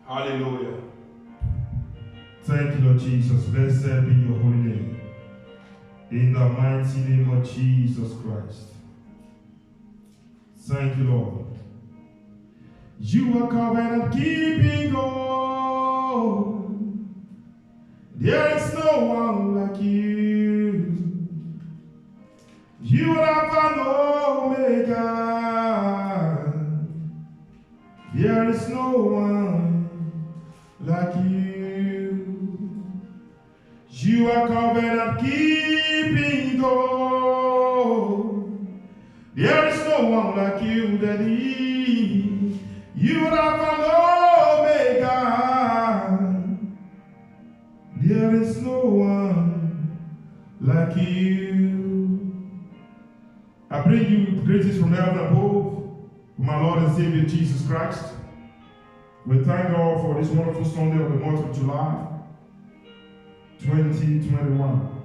Hallelujah. Thank you, Lord Jesus. Blessed be your holy name. In the mighty name of Jesus Christ. Thank you, Lord. You are covenant keeping God. There is no one like you. You are Alpha and Omega. There is no one like you. You are covenant keeping God. There is no one like you, Daddy. You are Alpha and Omega. There is no one like you. I bring you greetings from heaven above, from our Lord and Savior Jesus Christ. We thank God for this wonderful Sunday of the month of July 2021.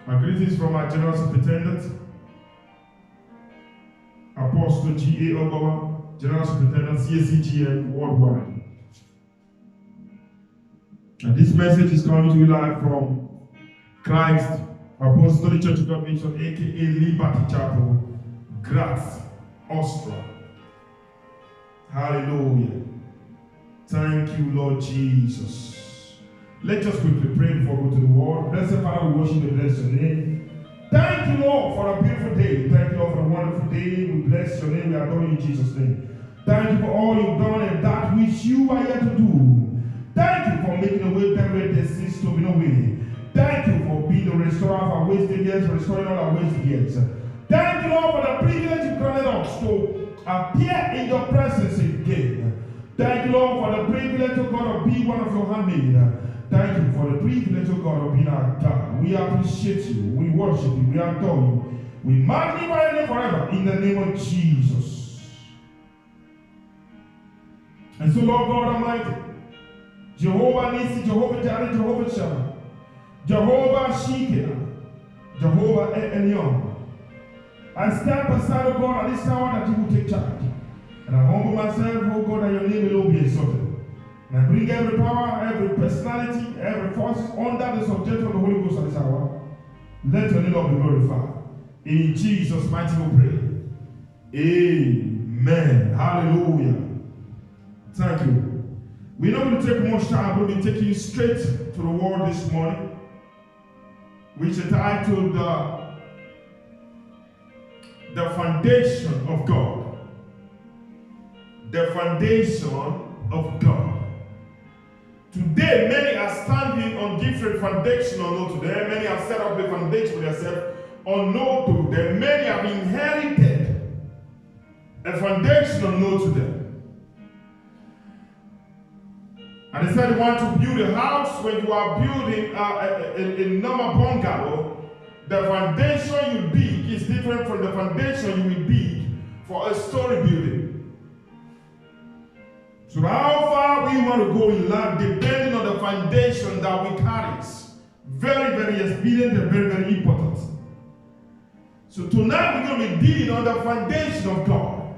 Our greetings from our General Superintendent, Apostle G.A. Ogawa, General Superintendent, CSCGM Worldwide. And this message is coming to you live from Christ Apostolic Church of God Mission, aka Liberty Chapel, Graz, Austria. Hallelujah. Thank you, Lord Jesus. Let us quickly pray before we go to the word. Blessed Father, we worship and bless your name. Thank you, Lord, for a beautiful day. Thank you, Lord, for a wonderful day. We bless your name. We adore you in Jesus' name. Thank you for all you've done and that which you are yet to do. Thank you for making a way where there seems to be no way. Thank you for being the restorer of our wasted years, restoring all our wasted years. Thank you, Lord, for the privilege you granted us to appear in your presence again. Thank you, Lord, for the privilege of God of being one of your handmaid. Thank you for the privilege of God of being our God. We appreciate you. We worship you. We adore you. We magnify your name forever in the name of Jesus. And so, Lord God Almighty, Jehovah Nissi, Jehovah Jireh, Jehovah Shammah, Jehovah Shekhinah, Jehovah Elyon. I step aside, oh God, at this hour that you will take charge. And I humble myself, oh God, that your name will all be exalted. And I bring every power, every personality, every force under the subjection of the Holy Ghost at this hour. Let your name be glorified. In Jesus' mighty name we pray. Amen. Hallelujah. Thank you. We're not going to take much time. We'll be taking you straight to the word this morning, which is titled The Foundation of God. The Foundation of God. Today, many are standing on different foundations unknown to them. Many have set up a foundation for themselves unknown to them. Many have inherited a foundation unknown to them. And they said they want to build a house. When you are building a normal bungalow, the foundation you dig is different from the foundation you will dig for a story building. So how far we want to go in life depending on the foundation that we carry is very, very expedient and very, very important. So tonight we're going to be dealing on the foundation of God.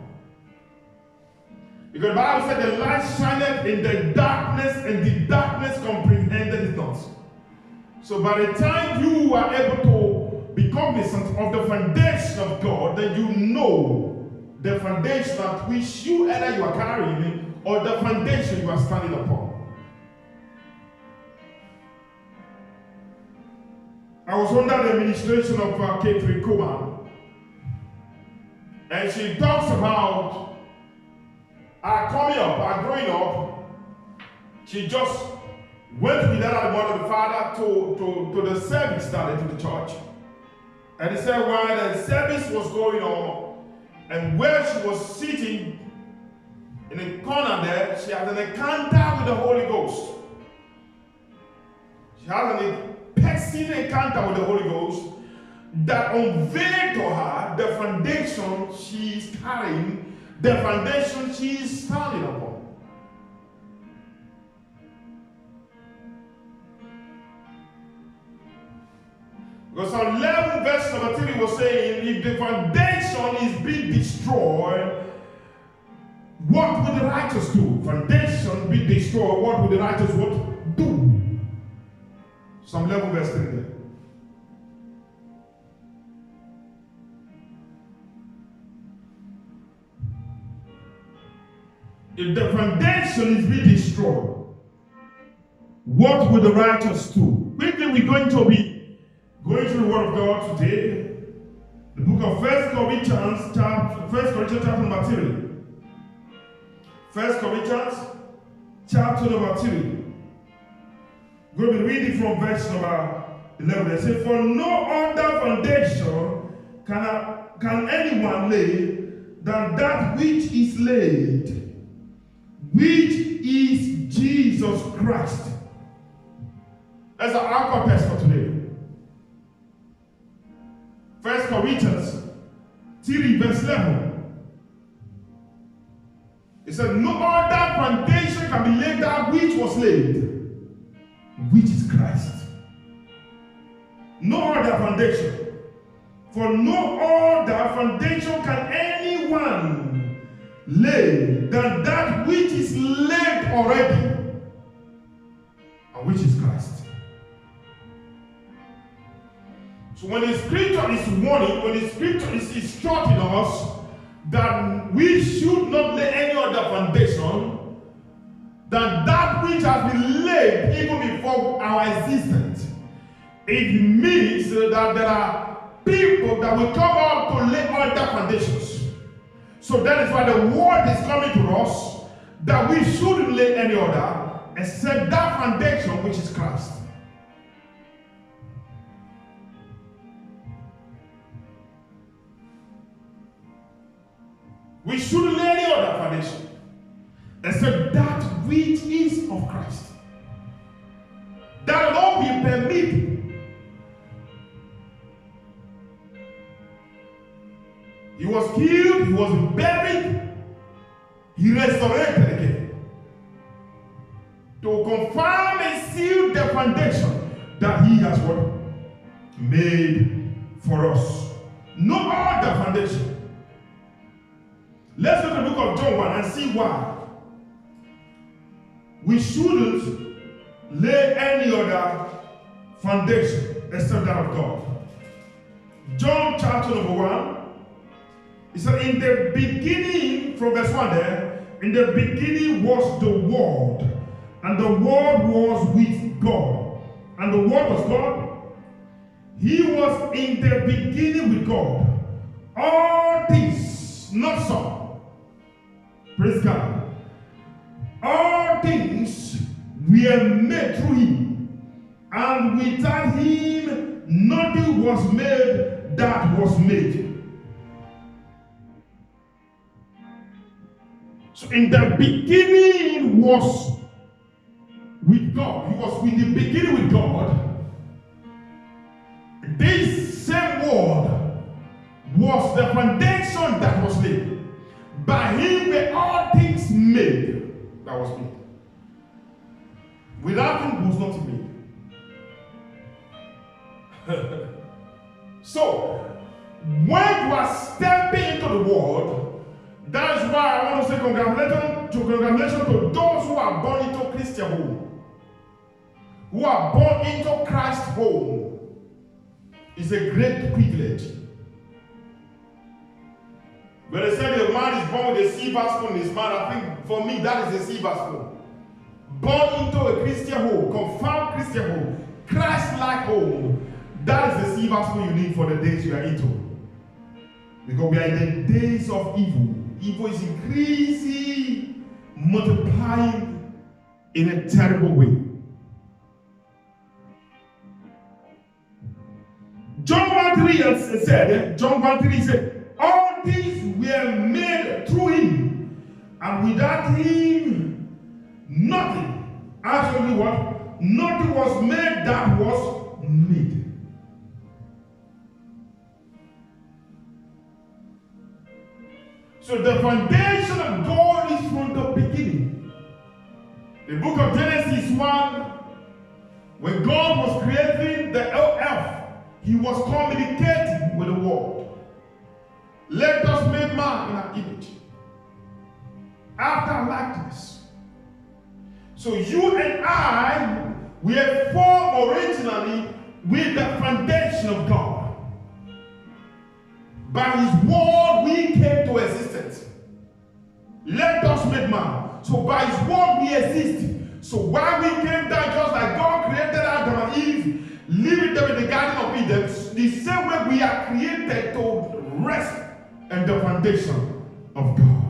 Because the Bible said the light shineth in the darkness and the darkness comprehended it not. So by the time you are able to become the son of the foundation of God, then you know the foundation at which you either you are carrying or the foundation you are standing upon. I was under the administration of Kathryn Kuhlman, and she talks about coming up, growing up. She just went with her and the mother and the father to the service started to the church. And he said while the service was going on, and where she was sitting in a corner there, she had an encounter with the Holy Ghost. She had a personal encounter with the Holy Ghost that unveiled to her the foundation she is carrying, the foundation she is standing upon. Because on 11 verse number 3 was saying, if the foundation is being destroyed, What will the righteous do? Foundation be destroyed. What will the righteous what? Do? Some level verse 3 there. If the foundation is being destroyed, what will the righteous do? Quickly, we're going to be going through the Word of God today. The book of 1 Corinthians chapter number 3. 1 Corinthians chapter number 3. We're going to be reading from verse number 11. It says, for no other foundation can anyone lay than that which is laid, which is Jesus Christ. That's our anchor text for today. 1 Corinthians 3 verse 11. It said, no other foundation can be laid down which was laid, which is Christ. No other foundation. For no other foundation can anyone lay than that which is laid already, and which is Christ. So when the scripture is warning, when the scripture is instructing us that we should not lay any other foundation than that which has been laid even before our existence, it means that there are people that will come out to lay other foundations. So that is why the word is coming to us that we shouldn't lay any other except that foundation which is Christ. We shouldn't lay any other foundation except that which is of Christ. That will not be permitted. He was killed, he was buried, he resurrected again to confirm and seal the foundation that he has what? Made for us. No other foundation. Let's go to the book of John 1 and see why we shouldn't lay any other foundation except that of God. John chapter number 1. It said, in the beginning, from verse 1 there, in the beginning was the Word, and the Word was with God, and the Word was God. He was in the beginning with God. All things, not some. Praise God. All things were made through him, and without him nothing was made that was made. So in the beginning was with God. He was in the beginning with God. This same word was the foundation that was laid. By him were all things made that was made. Without him was not made. So, when you are stepping into the world, that is why I want to say congratulations to those who are born into Christian home. Who are born into Christ's home. It's a great privilege. When they say the man is born with a silver spoon in his mouth, I think for me that is a silver spoon. Born into a Christian home, confirmed Christian home, Christ-like home, that is the silver spoon you need for the days you are into. Because we are in the days of evil. Evil is increasing, multiplying in a terrible way. John 1:3 said, John 1:3 said, all things were made through him, and without him, nothing, actually what? Nothing was made that was made. So the foundation of God is from the beginning. The book of Genesis 1, when God was creating the earth, he was communicating with the world. Let us make man in our image. after likeness. So you and I, we are formed originally with the foundation of God. By His word we came to existence. Let us make man. So by His word we exist. So while we came down, just like God created Adam and Eve, leaving them in the Garden of Eden, the same way we are created to rest in the foundation of God.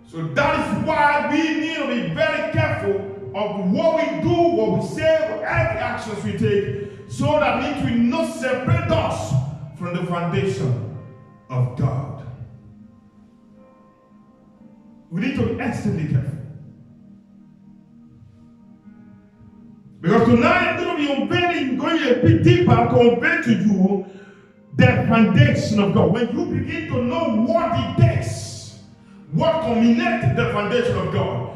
So that is why we need to be very careful of what we do, what we say, every actions we take, so that it will not separate us from the foundation of God. We need to be extremely careful. Because tonight I'm going to be unveiling, going a bit deeper to unveil to you the foundation of God. When you begin to know what it takes, what culminates the foundation of God.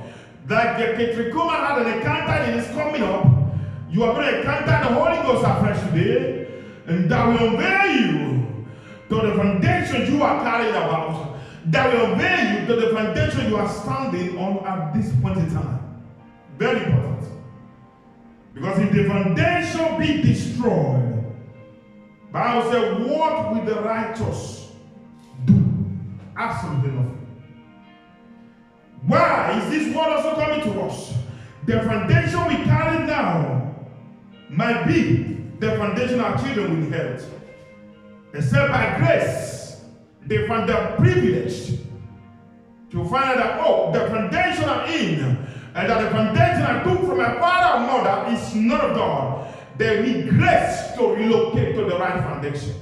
Like the Ketrikuma had an encounter and it's coming up, you are going to encounter the Holy Ghost afresh today, and that will unveil you to the foundation you are carrying about. That will obey you to the foundation you are standing on at this point in time. Very important. Because if the foundation be destroyed, the Bible says, what will the righteous do? Absolutely nothing. Why is this word also coming to us? The foundation we carry now might be the foundation our children will inherit. Except by grace, they find the privilege to find out that, oh, the foundation I'm in, and that the foundation I took from my father and mother is not of God. They need grace to relocate to the right foundation.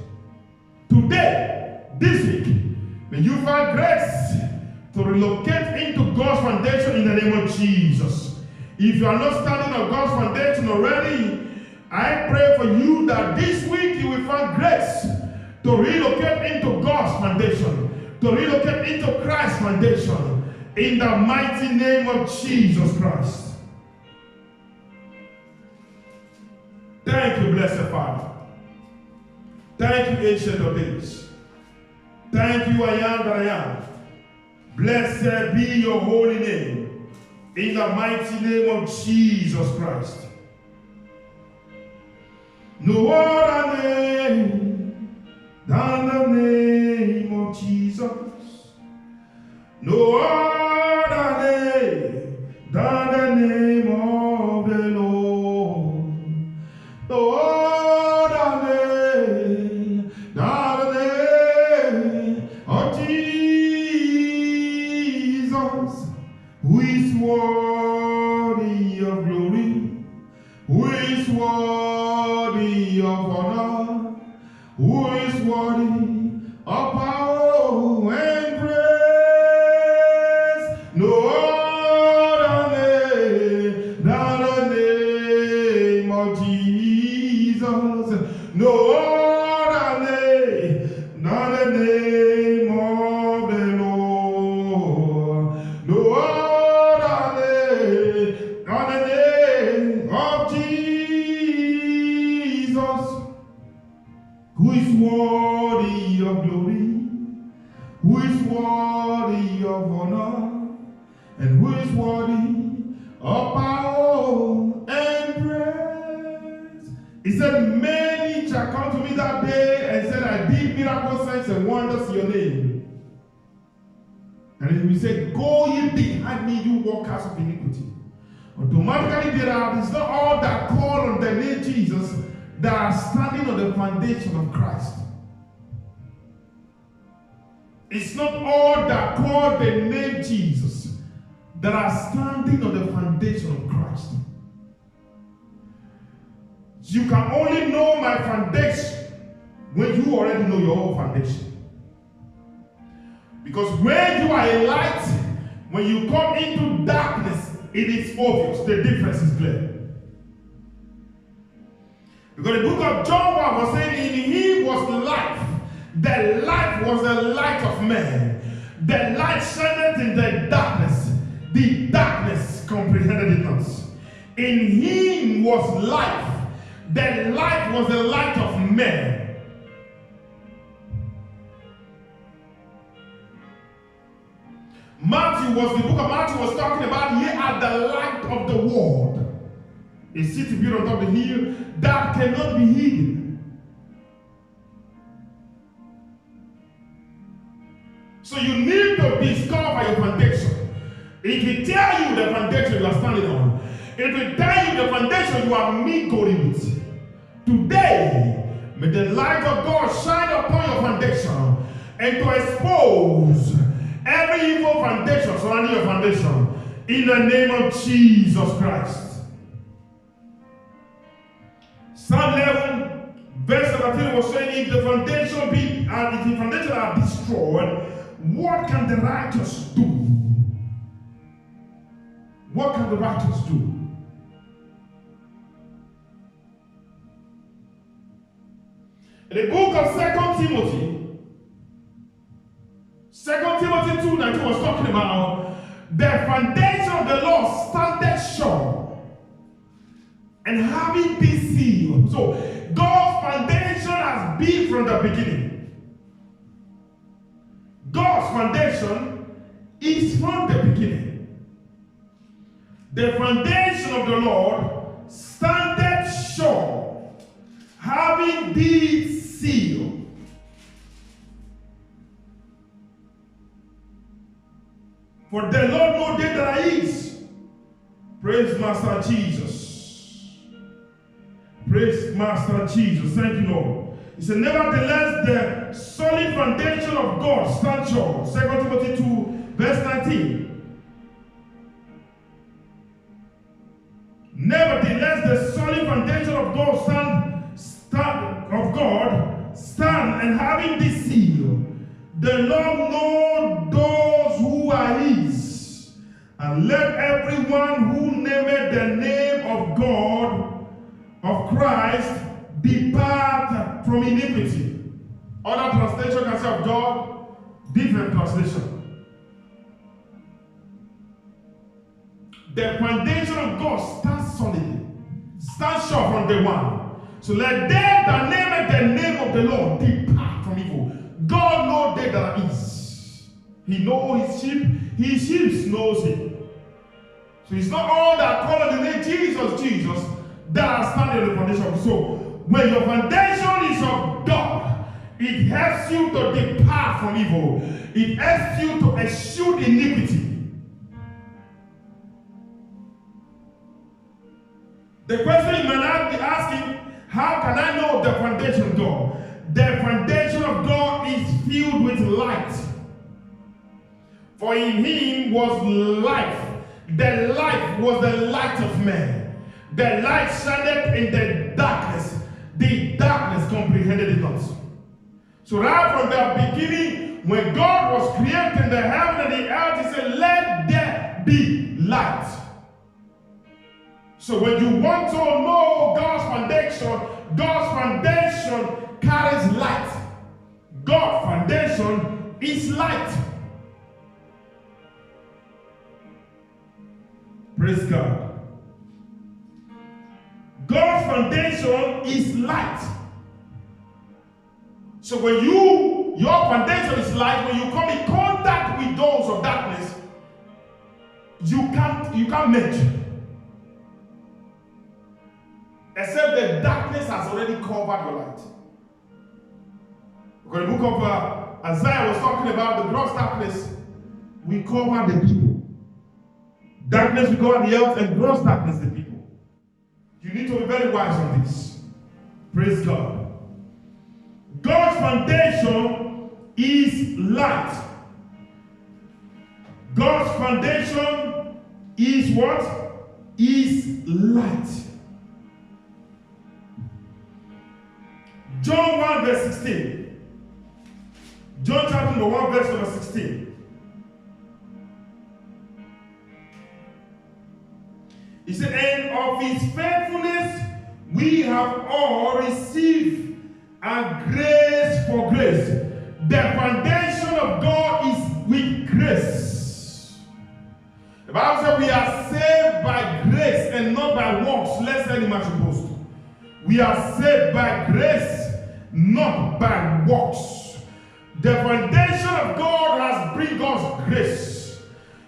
Today, this week, may you find grace to relocate into God's foundation in the name of Jesus. If you are not standing on God's foundation already, I pray for you that this week you will find grace to relocate into God's foundation, to relocate into Christ's foundation, in the mighty name of Jesus Christ. Thank you, blessed Father. Thank you, Ancient of Days. Thank you, I am that I am. Blessed be your holy name, in the mighty name of Jesus Christ. No other name than the name of Jesus. No other name than the name of the Lord. No other name than the name of Jesus, who is worthy of glory, who is worthy of honor, who is worthy of power and praise. No other name than the name of Jesus. No other name than the name of the Lord. No other name than the name of Jesus, who is worthy of glory, who is worthy of honor, and who is worthy of power and praise. He said, many shall come to me that day and said, I did miracle signs and wonders in your name. And he said, go ye behind me, you workers of iniquity. Automatically it's not all that call on the name Jesus that are standing on the foundation of Christ. It's not all that call the name Jesus that are standing on the foundation of Christ. You can only know my foundation when you already know your own foundation. Because when you are a light, when you come into darkness, it is obvious. The difference is clear. Because the book of John was saying, in him was life. The light was the light of man. The light shined in the darkness. The darkness comprehended it not. In him was life. The light was the light of man. The book of Matthew was talking about, ye are the light of the world. A city built on top of the hill that cannot be hidden. So you need to discover your foundation. It will tell you the foundation you are standing on. It will tell you the foundation you are going with. Today, may the light of God shine upon your foundation and to expose every evil foundation surrounding your foundation in the name of Jesus Christ. Psalm 11, verse 17 was saying, if the foundation are destroyed, what can the righteous do? What can the righteous do? In the book of 2 Timothy, 2 Timothy 2:19 was talking about the foundation of the Lord standeth sure, and having this seal. So God's foundation has been from the beginning. God's foundation is from the beginning. The foundation of the Lord standeth sure, having this seal. For the Lord knows that there is. Praise Master Jesus. Praise Master Jesus. Thank you, Lord. He said, nevertheless, the solid foundation of God stands sure. 2 Timothy 2, verse 19. Nevertheless, the solid foundation of God stand, and having this seal, the Lord knows those who are his, and let everyone who nameth the name of God, of Christ, depart from iniquity. Other translation can say of God, different translation. The foundation of God stands solidly, stands sure from day one. So let them that name the name of the Lord depart from evil. God knows they that is. He knows his sheep knows him. So it's not all that call on the name Jesus, that are standing on the foundation. So when your foundation is of God, it helps you to depart from evil. It helps you to eschew iniquity. The question you may not be asking, how can I know the foundation of God? The foundation of God is filled with light. For in him was life. The life was the light of man. The light shined in the darkness. The darkness comprehended it not. So right from the beginning, when God was creating the heaven and the earth, he said, let there be light. So when you want to know God's foundation carries light. God's foundation is light. Praise God. God's foundation is light. So when your foundation is light, when you come in contact with those of darkness, you can't match. Except the darkness has already covered your light. Because the book of Isaiah was talking about the gross darkness. We cover the people. Darkness will cover the earth, and gross darkness the people. You need to be very wise on this. Praise God. God's foundation is light. God's foundation is what? Is light. John 1 verse 16. John chapter 1 verse number 16. He said, and of his faithfulness we have all received a grace for grace. The foundation of God is with grace. The Bible says we are saved by grace and not by works, lest any man should boast. We are saved by grace, not by works. The foundation of God has bring us grace.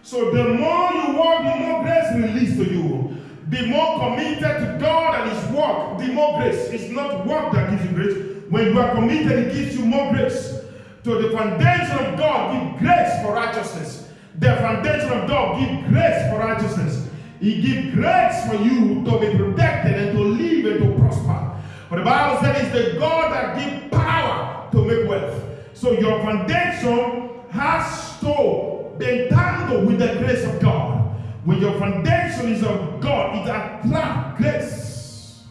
So the more you walk, the more grace released to you. The more committed to God and His work, the more grace. It's not work that gives you grace. When you are committed, it gives you more grace. So the foundation of God gives grace for righteousness. The foundation of God gives grace for righteousness. He gives grace for you to be protected and to live and to prosper. But the Bible said it's the God that gives power to make wealth. So your foundation has to be entangled with the grace of God. When your foundation is of God, it attracts grace.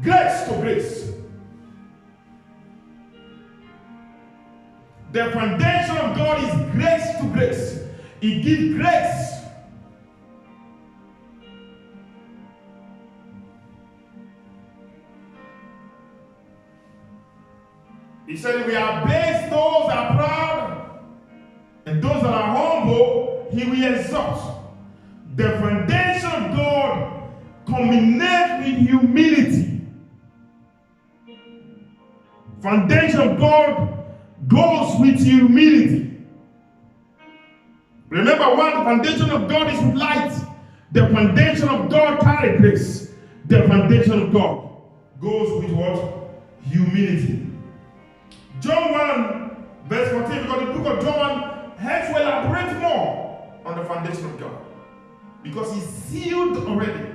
Grace to grace. The foundation of God is grace to grace. It gives grace. He said, we are blessed, those that are proud, and those that are humble, He will exalt. The foundation of God culminates with humility. Foundation of God goes with humility. Remember, one, the foundation of God is with light. The foundation of God carries grace. The foundation of God goes with what? Humility. John 1, verse 14, because the book of John has to elaborate more on the foundation of God. Because He's sealed already.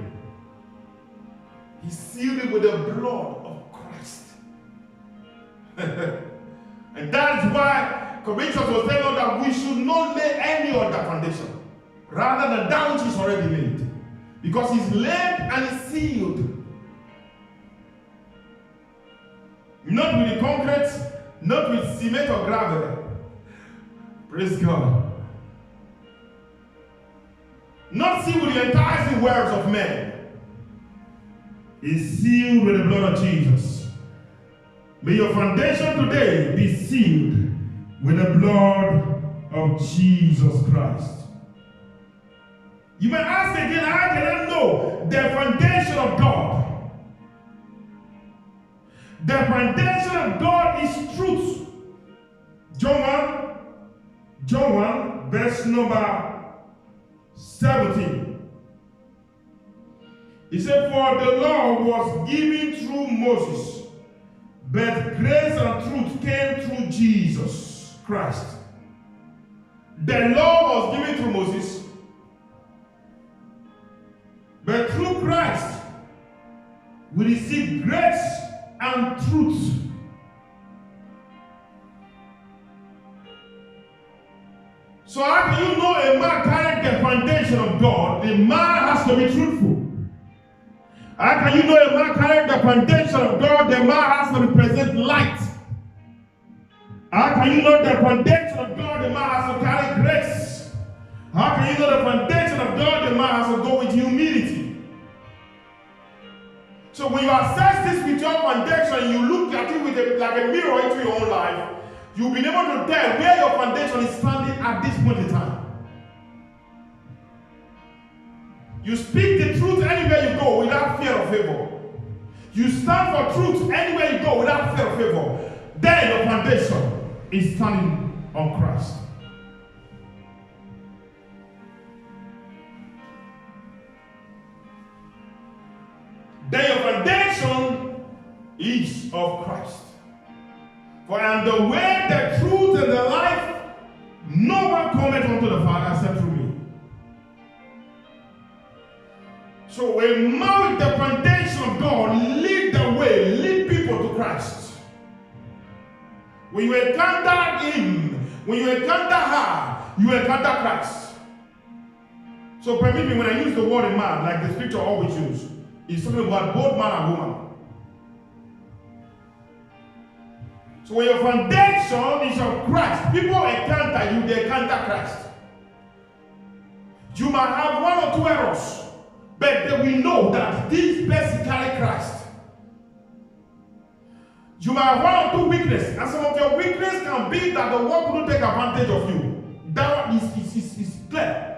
He's sealed it with the blood of Christ. And that is why Corinthians was telling us that we should not lay any other foundation rather than that which is already laid. Because He's laid and He's sealed. Not with the concrete, not with cement or gravel. Praise God. Not sealed with the enticing words of men. Is sealed with the blood of Jesus. May your foundation today be sealed with the blood of Jesus Christ. You may ask again, how can I know the foundation of God? The foundation of God is truth. John 1, verse number 17. He said, for the law was given through Moses, but grace and truth came through Jesus Christ. The law was given through Moses, but through Christ we receive grace and truth. So how can you know a man carrying the foundation of God? The man has to be truthful. How can you know a man carrying the foundation of God? The man has to represent light. How can you know the foundation of God? The man has to carry grace. How can you know the foundation of God? The man has to go with humility. So when you assess this with your foundation, you look at it with like a mirror into your own life, you'll be able to tell where your foundation is standing at this point in time. You speak the truth anywhere you go without fear of favor. You stand for truth anywhere you go without fear of favor. Then your foundation is standing on Christ. Then your foundation is of Christ. For I am the way, the truth, and the life. No one cometh unto the Father except through me. So a man with the foundation of God lead the way, lead people to Christ. When you encounter Him, when you encounter her, you encounter Christ. So permit me, when I use the word a man, like the scripture always uses, it's talking about both man and woman. So when your foundation is of Christ, people encounter you, they encounter Christ. You might have one or two errors, but we know that this person carry Christ. You might have one or two weaknesses, and some of your weakness can be that the world will take advantage of you. That is clear.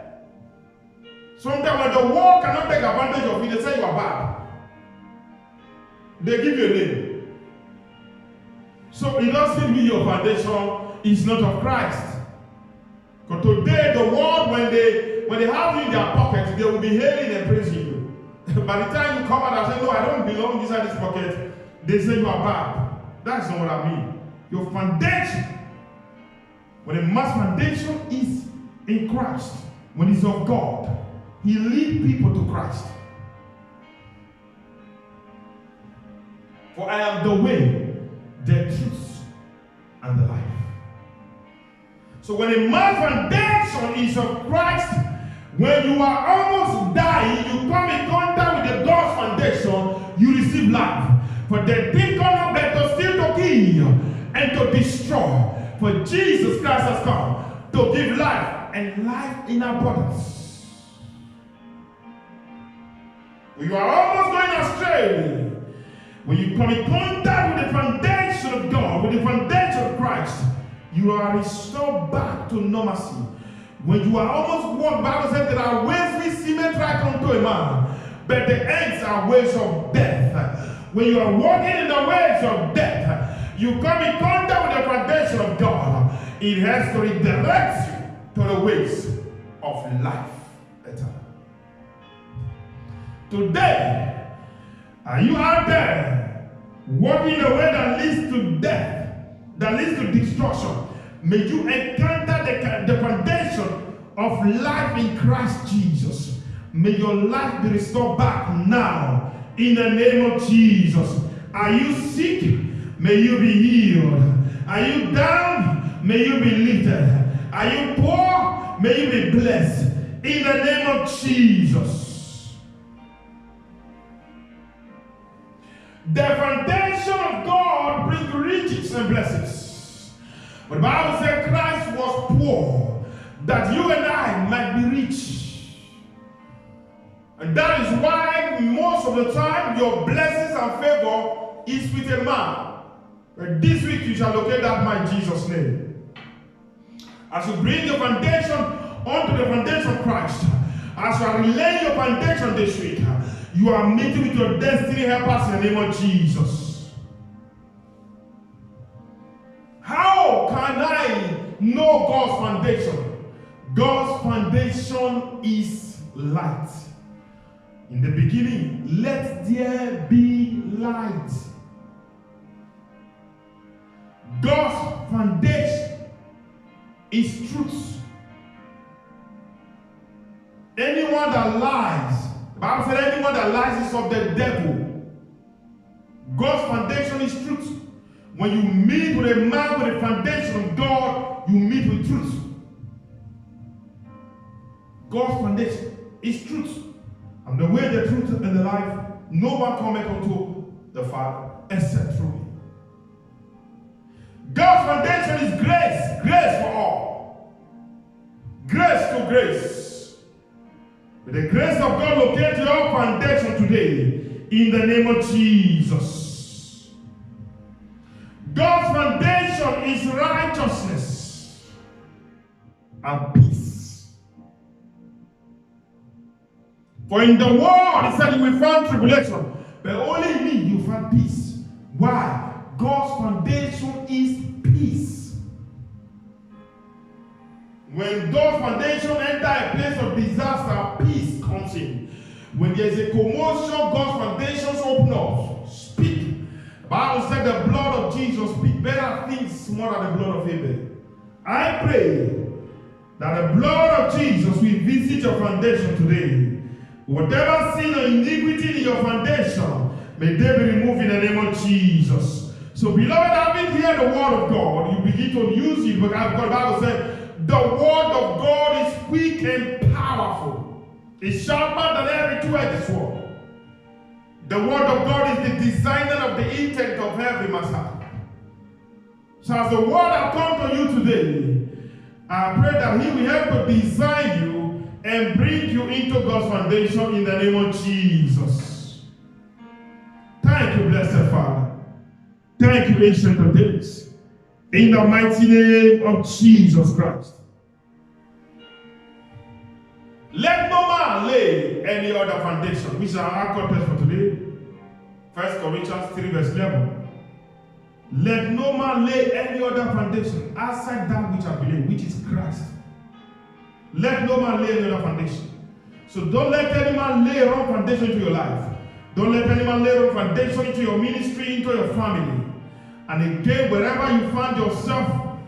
Sometimes when the world cannot take advantage of you, they say you are bad. They give you a name. So it doesn't mean your foundation is not of Christ. Because today the world when they have you in their pocket, they will be hailing and praising you. By the time you come out and say, no, I don't belong inside this pocket, they say you are bad. That's not what I mean. Your foundation, when a man's foundation is in Christ, when it's of God, he leads people to Christ. For I am the way, the truth, and the life. So when a man's foundation is of Christ, when you are almost dying, you come in contact with the God's foundation, you receive life. For the thief come to steal, to kill, and to destroy. For Jesus Christ has come to give life, and life in abundance. When you are almost going astray, when you come in contact with the foundation of God, with the foundation of Christ, you are restored back to normalcy. When you are almost walked, the Bible said there are ways we seem right unto a man, but the ends are ways of death. When you are walking in the ways of death, you come in contact with the foundation of God. It has to redirect you to the ways of life eternal. Today, are you out there walking the way that leads to death, that leads to destruction? May you encounter the foundation of life in Christ Jesus. May your life be restored back now in the name of Jesus. Are you sick? May you be healed. Are you down? May you be lifted. Are you poor? May you be blessed in the name of Jesus. The foundation of God brings riches and blessings. But the Bible said Christ was poor, that you and I might be rich. And that is why most of the time your blessings and favor is with a man. And this week you shall locate that man in Jesus' name. As you bring your foundation onto the foundation of Christ, as you are relaying your foundation this week, you are meeting with your destiny helpers in the name of Jesus. How can I know God's foundation? God's foundation is light. In the beginning, let there be light. God's foundation is truth. Anyone that lies, the Bible said anyone that lies is of the devil. God's foundation is truth. When you meet with a man with the foundation of God, you meet with truth. God's foundation is truth. And the way, the truth, and the life, no one cometh unto the Father except through me. God's foundation is grace. Grace for all. Grace to grace. With the grace of God, locate your foundation today in the name of Jesus. God's foundation is righteousness and peace. For in the world, he said, you will find tribulation, but only in me you find peace. Why? God's foundation is peace. When God's foundation enters a place of disaster, peace comes in. When there's a commotion, God's foundations open up. Speak. The Bible said the blood of Jesus speaks better things more than the blood of Abel. I pray that the blood of Jesus will visit your foundation today. Whatever sin or iniquity in your foundation, may they be removed in the name of Jesus. So, beloved, having heard the word of God, you begin to use it because the Bible said the word of God is quick and powerful. It's sharper than every two-edged sword. The word of God is the designer of the intent of every man's heart. So as the word has come to you today, I pray that he will help to design you and bring you into God's foundation in the name of Jesus. Thank you, blessed Father. Thank you, Ancient of Days. In the mighty name of Jesus Christ. Let no man lay any other foundation, which is our context for today. 1 Corinthians 3 verse 11. Let no man lay any other foundation outside that which I believe, which is Christ. Let no man lay another foundation. So don't let any man lay a wrong foundation into your life. Don't let any man lay a wrong foundation into your ministry, into your family. And again, wherever you find yourself,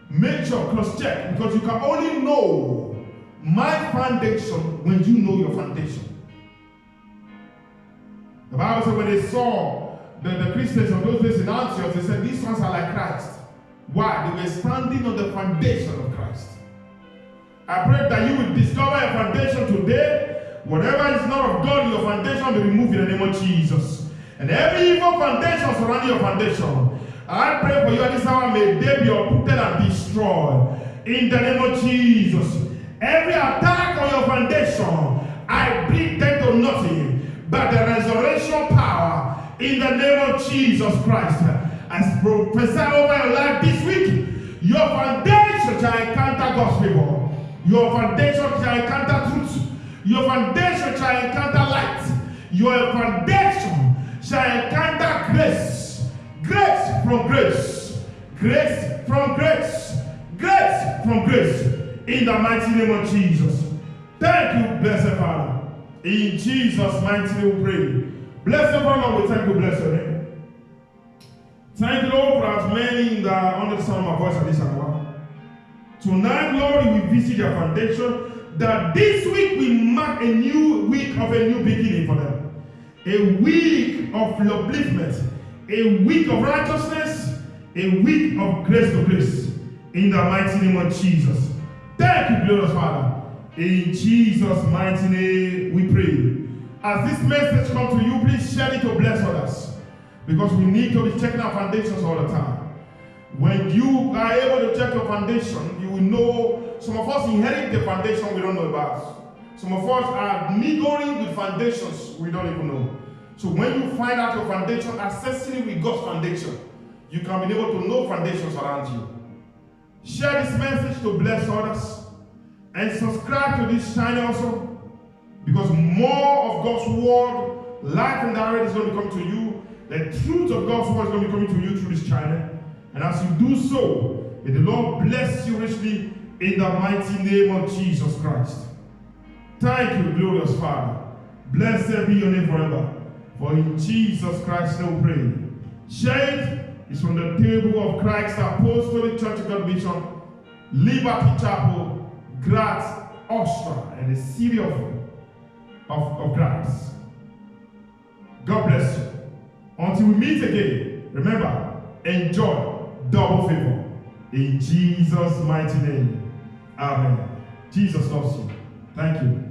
make sure, cross-check, because you can only know my foundation when you know your foundation. The Bible said when they saw the Christians of those days in Antioch, they said, these ones are like Christ. Why? They were standing on the foundation of Christ. I pray that you will discover your foundation today. Whatever is not of God, your foundation will be removed in the name of Jesus. And every evil foundation surrounding your foundation, I pray for you at this hour, may they be uprooted and destroyed. In the name of Jesus. Every attack on your foundation, I bring them to nothing but the resurrection power in the name of Jesus Christ. As prophesy over your life this week, your foundation shall encounter God's favor. Your foundation shall encounter truth. Your foundation shall encounter light. Your foundation shall encounter grace. Grace from grace. Grace from grace. Grace from grace. In the mighty name of Jesus. Thank you, blessed Father. In Jesus' mighty name we pray. Blessed Father, we thank you, bless your name. Thank you, Lord, for as many that under the sound of my voice at this hour. Tonight, Lord, you will visit your foundation, that this week will mark a new week of a new beginning for them. A week of upliftment, a week of righteousness, a week of grace to grace. In the mighty name of Jesus. Thank you, glorious Father. In Jesus' mighty name we pray. As this message comes to you, please share it to bless others. Because we need to be checking our foundations all the time. When you are able to check your foundation, you will know. Some of us inherit the foundation we don't know about. Some of us are niggling with foundations we don't even know. So when you find out your foundation, assessing it with God's foundation, you can be able to know foundations around you. Share this message to bless others. And subscribe to this channel also. Because more of God's word, life and direct, is going to come to you. The truth of God's word is going to be coming to you through this channel. And as you do so, may the Lord bless you richly in the mighty name of Jesus Christ. Thank you, glorious Father. Blessed be your name forever. For in Jesus Christ's name we pray. Shade is from the table of Christ Apostolic Church of God Mission, Liberty Chapel, Graz, Austria, and the city of Graz. God bless you. Until we meet again, remember, enjoy double favor. In Jesus' mighty name. Amen. Jesus loves you. Thank you.